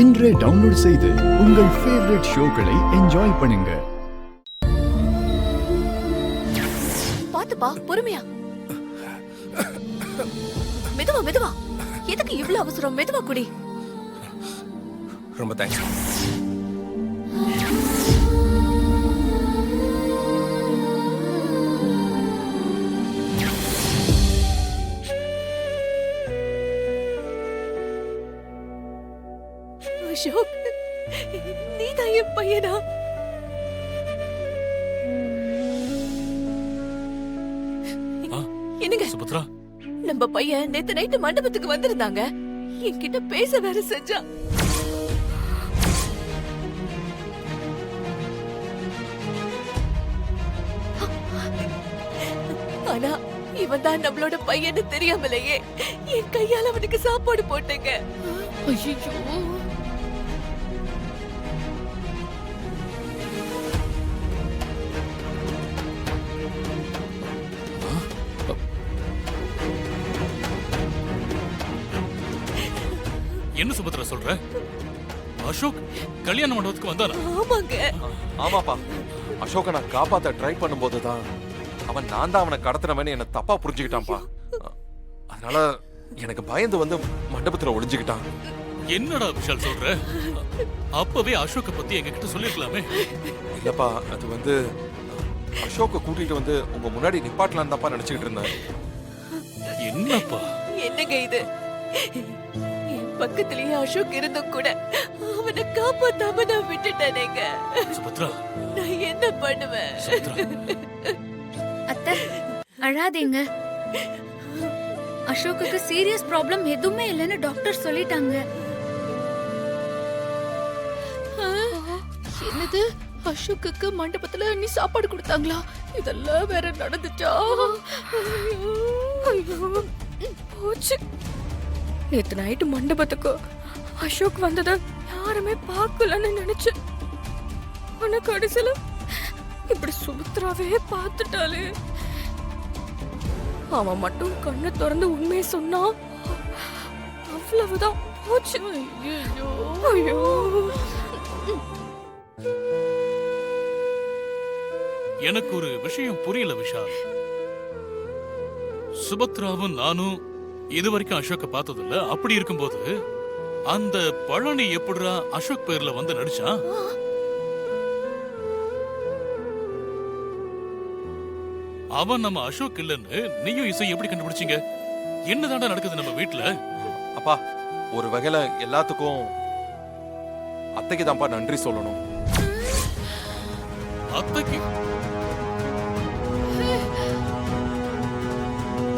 இன்றே டவுன்லோட் செய்து உங்கள் ஃபேவரட் ஷோக்களை என்ஜாய் பண்ணுங்க. பாத்துப்பா, பொறுமையா. மெதுவா மெதுவா. எதுக்கு இவ்வளவு அவசரம்? மெதுவா குடி. ரொம்ப தேங்க்ஸ். அசோக், நீதான் என் பையனா? என்னங்க சுபத்ரா, நம்ம பையன் நேத்து நைட்டு மண்டபத்துக்கு வந்திருந்தாங்க. என்கிட்ட பேச வேற செஞ்சான். ஆனா இவன் தான் நம்மளோட பையன்னு தெரியாமலேயே என் கையால அவனுக்கு சாப்பாடு போட்டேங்க. ஐயோ, என்ன சுபத்ரா சொல்ற? அசோக் கல்யாண மண்டபத்துக்கு வந்தாரா? ஆமாங்க. ஆமாப்பா, அசோக நான் காப்பாத்த ட்ரை பண்ணும்போது தான் அவன் நான் தான் அவனை கடத்தினவன்னு என்ன தப்பா புரிஞ்சுக்கிட்டான்ப்பா. அதனால எனக்கு பயந்து வந்து மண்டபத்துல ஒளிஞ்சுக்கிட்டான். என்னடா விஷால் சொல்ற? அப்பவே அசோக்க பத்தி எங்க கிட்ட சொல்லிருக்கலாமே. இல்லப்பா, அது வந்து அசோக்க கூட்டிட்டு வந்து உங்க முன்னாடி நிப்பாட்டலாம் தான்ப்பா நினைச்சுக்கிட்டு இருந்தேன். என்னப்பா என்னங்க இது? என் பக்கத்திலேயே அசோக் இருந்தும் கூட அவனை காப்பாத்தாம நான் விட்டுட்டேனேங்க. சுபத்ரா, நான் என்ன பண்ணுவேன்? சுபத்ரா, அத்தை, அழாதீங்க. அசோக்குக்கு சீரியஸ் ப்ராப்ளம் எதுவுமே இல்லைன்னு டாக்டர் சொல்லிட்டாங்க. என்னது? அசோக்குக்கு மண்டபத்துல நீ சாப்பாடு கொடுத்தாங்களா? இதெல்லாம் வேற நடந்துச்சா? ஐயோ, போச்சு. நேத்து நைட்டு மண்டபத்துக்கு அசோக் வந்தத யாருமே பார்க்கலன்னு நினைச்சேன். ஆனா கடைசியில இப்படி சுபத்ராவே பார்த்துட்டாலே. அவன் மட்டும் கண்ணை திறந்து உண்மையை சொன்னா அவ்வளவுதான், போச்சு. ஐயோ ஐயோ. எனக்கு ஒரு விஷயம் புரியல விஷால். சுபத்ராவும் நானும் இதுவரைக்கும் அசோக்க பார்த்ததில்ல. அப்படி இருக்கும்போது அந்த பழனி எப்படிடா அசோக் பேர்ல வந்து நடிச்சான்? அவன் நம்ம அசோக் இல்லன்னு நீயும் இசை எப்படி கண்டுபிடிச்சீங்க? என்னதாண்டா நடக்குது நம்ம வீட்டுல? அப்பா, ஒரு வகையில எல்லாத்துக்கும் அத்தைக்கு தான்ப்பா நன்றி சொல்லணும். அத்தைக்கு?